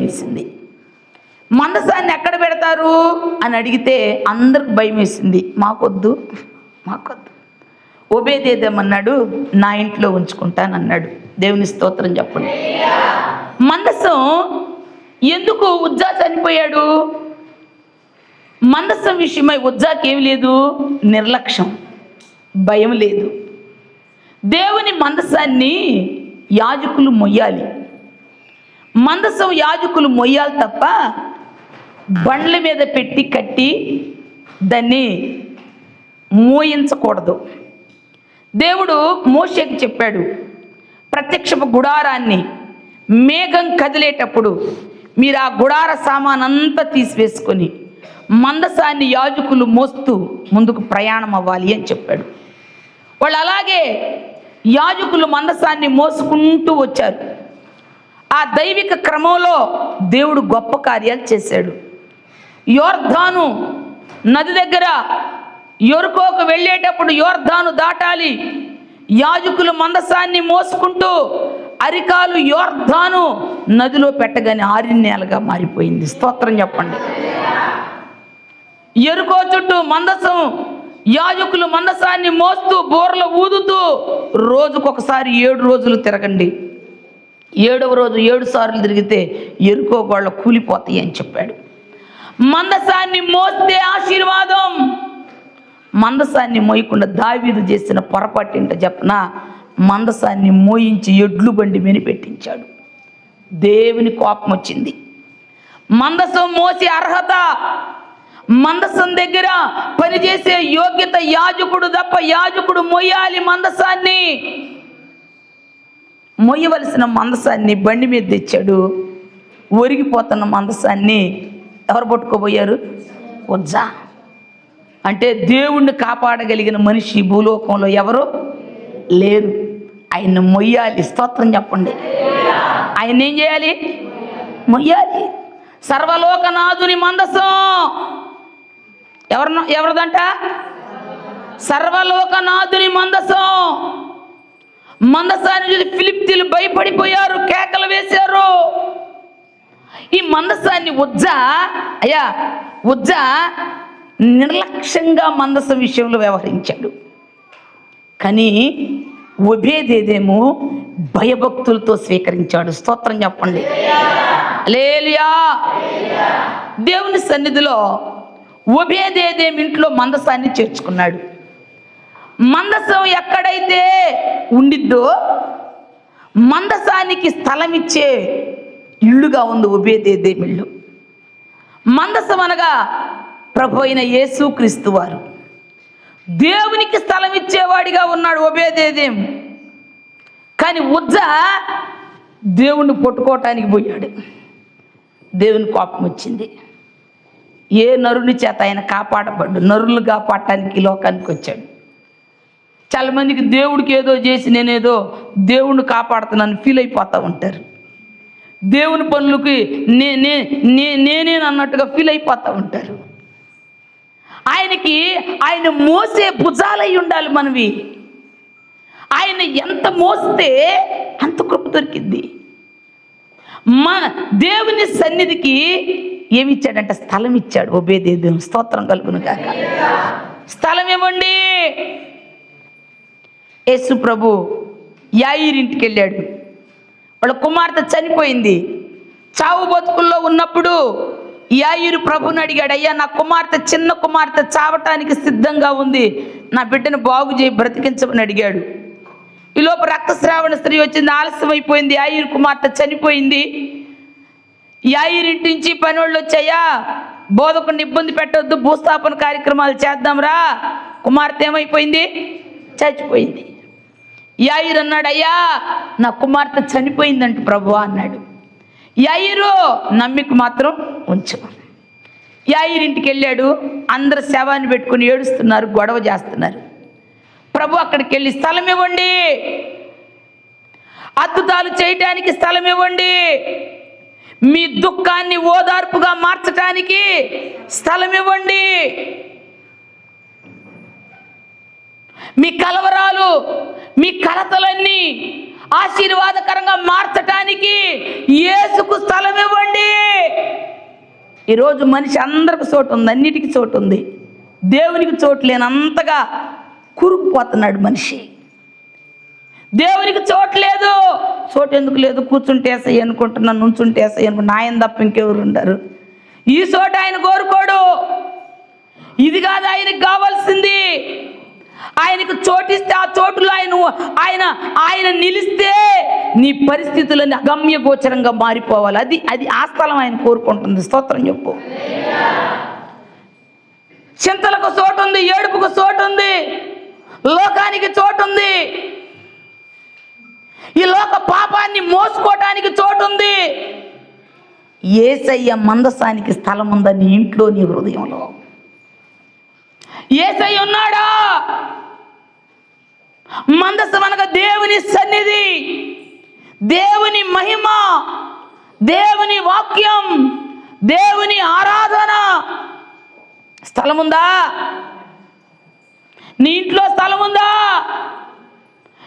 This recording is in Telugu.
వేసింది. మందసాన్ని ఎక్కడ పెడతారు అని అడిగితే అందరికి భయం వేసింది. మాకొద్దు. ఓబేదేదమన్నాడు, నా ఇంట్లో ఉంచుకుంటానన్నాడు. దేవుని స్తోత్రం చెప్పండి. మందసం ఎందుకు ఉజ్జా చనిపోయాడు? మందసం విషయమై ఉజ్జాకి ఏమి లేదు, నిర్లక్ష్యం, భయం లేదు. దేవుని మందసాన్ని యాజకులు మొయ్యాలి. మందసం యాజకులు మొయ్యాలి తప్ప బండ్ల మీద పెట్టి కట్టి దాన్ని మోయించకూడదు. దేవుడు మోషేకి చెప్పాడు, ప్రత్యక్షపు గుడారాన్ని మేఘం కదిలేటప్పుడు మీరు ఆ గుడార సామానంతా తీసివేసుకొని మందసాన్ని యాజకులు మోస్తూ ముందుకు ప్రయాణం అవ్వాలి అని చెప్పాడు. వాళ్ళు అలాగే యాజకులు మందసాన్ని మోసుకుంటూ వచ్చారు. ఆ దైవిక క్రమంలో దేవుడు గొప్ప కార్యాలు చేశాడు. యోర్దాను నది దగ్గర యెరికోకు వెళ్ళేటప్పుడు యోర్దాను దాటాలి. యాజకులు మందసాన్ని మోసుకుంటూ అరికాలు యోర్దాను నదిలో పెట్టగానే ఆరిన్నేలుగా మారిపోయింది. స్తోత్రం చెప్పండి. యెరికో చుట్టూ మందసం యాజకులు మందసాన్ని మోస్తూ బోర్లు ఊదుతూ రోజుకొకసారి 7 రోజులు తిరగండి. 7వ రోజు 7 సార్లు తిరిగితే యెరికో గోళ్ళ కూలిపోతాయి అని చెప్పాడు. మందసాన్ని మోస్తే ఆశీర్వాదం. మందసాన్ని మోయకుండా దావీదు చేసిన పొరపాటు ఏంటో చెప్పనా? మందసాన్ని మోయించి ఎడ్లు బండి మీద పెట్టించాడు. దేవుని కోపం వచ్చింది. మందసం మోసే అర్హత, మందసం దగ్గర పనిచేసే యోగ్యత యాజకుడు తప్ప. యాజకుడు మోయాలి మందసాన్ని. మోయవలసిన మందసాన్ని బండి మీద తెచ్చాడు. ఒరిగిపోతున్న మందసాన్ని ఎవరు పట్టుకోబోయారు? ఉజ్జా. అంటే దేవుణ్ణి కాపాడగలిగిన మనిషి భూలోకంలో ఎవరు లేరు. ఆయన్ని మొయ్యాలి. స్తోత్రం చెప్పండి. ఆయన ఏం చేయాలి? మొయ్యాలి. సర్వలోకనాథుని మందసం ఎవరిదంట? సర్వలోకనాథుని మందసం. మందసాన్ని చూసి ఫిలిప్తీయులు భయపడిపోయారు, కేకలు వేశారు. ఈ మందసాన్ని ఉజ్జా నిర్లక్ష్యంగా మందసం విషయంలో వ్యవహరించాడు. కానీ ఓబేదేదేమో భయభక్తులతో స్వీకరించాడు. స్తోత్రం చెప్పండి. హల్లెలూయా. దేవుని సన్నిధిలో ఓబేదేదేము ఇంట్లో మందసాన్ని చేర్చుకున్నాడు. మందసం ఎక్కడైతే ఉండిద్దో మందసానికి స్థలం ఇచ్చే ఇల్లుగా ఉంది ఓబేదేదేము ఇల్లు. మందసం అనగా ప్రభు అయిన యేసుక్రీస్తు వారు. దేవునికి స్థలం ఇచ్చేవాడిగా ఉన్నాడు ఓబేదేదేము. కానీ ఉజ్జా దేవుణ్ణి పట్టుకోవటానికి పోయాడు. దేవుని కోపం వచ్చింది. ఏ నరుని చేత ఆయన కాపాడబడ్డు. నరులు కాపాడటానికి లోకానికి వచ్చాడు. చాలా మందికి దేవుడికి ఏదో చేసి నేనేదో దేవుణ్ణి కాపాడుతున్నాను ఫీల్ అయిపోతూ ఉంటారు. దేవుని పనులకి నేనేనన్నట్టుగా ఫీల్ అయిపోతూ ఉంటారు. ఆయన మోసే భుజాలై ఉండాలి మనవి. ఆయన ఎంత మోస్తే అంత కృప దొరికింది. మన దేవుని సన్నిధికి ఏమి ఇచ్చాడంటే స్థలం ఇచ్చాడు ఓబేదేదేము. స్తోత్రం కలుగును గాక. స్థలం ఇవ్వండి. యేసు ప్రభు యాయీరు ఇంటికి వెళ్ళాడు. వాళ్ళ కుమార్తె చనిపోయింది. చావు బతుకుల్లో ఉన్నప్పుడు యాయీరు ప్రభుని అడిగాడు, అయ్యా నా కుమార్తె, చిన్న కుమార్తె చావటానికి సిద్ధంగా ఉంది, నా బిడ్డను బాగు చేయి, బ్రతికించమని అడిగాడు. ఈలోపు రక్తస్రావణ స్త్రీ వచ్చింది. ఆలస్యం అయిపోయింది. యాయీరు కుమార్తె చనిపోయింది. యాయీరు ఇంటి నుంచి పనివాళ్ళు వచ్చాయా, బోధకుడిని ఇబ్బంది పెట్టొద్దు, భూస్థాపన కార్యక్రమాలు చేద్దాంరా. కుమార్తె ఏమైపోయింది? చచ్చిపోయింది. యాయీరు అన్నాడు, అయ్యా నా కుమార్తె చనిపోయిందంట ప్రభువా అన్నాడు. యాయీరు నమ్మిక మాత్రం ఉంచు. యాయీరు ఇంటికి వెళ్ళాడు. అందరు శవాన్ని పెట్టుకుని ఏడుస్తున్నారు, గొడవ చేస్తున్నారు. ప్రభు అక్కడికి వెళ్ళి స్థలం ఇవ్వండి, అద్భుతాలు చేయటానికి స్థలం ఇవ్వండి, మీ దుఃఖాన్ని ఓదార్పుగా మార్చటానికి స్థలం ఇవ్వండి, మీ కలవరాలు, మీ కలతలన్నీ ఆశీర్వాదకరంగా మార్చటానికి యేసుకు స్థలం ఇవ్వండి. ఈరోజు మనిషి అందరికి చోటు ఉంది, అన్నిటికీ చోటు ఉంది, దేవునికి చోటు లేనంతగా కూరుకుపోతున్నాడు మనిషి. దేవునికి చోటు లేదు. చోటు ఎందుకు లేదు? కూర్చుంటే వేసాయి అనుకుంటున్నా, నుంచుంటే వేసాయి అనుకుంటున్నా, ఆయన తప్ప ఇంకెవరు ఉండరు. ఈ చోటు ఆయన కోరుకోడు. ఇది కాదు ఆయనకు కావాల్సింది. ఆయనకు చోటిస్తే ఆ చోటులో ఆయన నిలిస్తే నీ పరిస్థితులన్నీ అగమ్య గోచరంగా మారిపోవాలి. అది ఆ స్థలం ఆయన కోరుకుంటుంది. స్తోత్రం చెప్పు. చింతలకు చోటు ఉంది, ఏడుపుకు చోటు ఉంది, లోకానికి చోటు ఉంది, ఈ లోక పాపాన్ని మోసుకోవటానికి చోటు ఉంది. యేసయ్య మందసానికి స్థలం ఉందా నీ ఇంట్లో, నీ హృదయంలో? యేసయ్య ఉన్నాడా? మందసం అనగా దేవుని సన్నిధి, దేవుని మహిమ, దేవుని వాక్యం, దేవుని ఆరాధన. స్థలం ఉందా నీ ఇంట్లో? స్థలం ఉందా?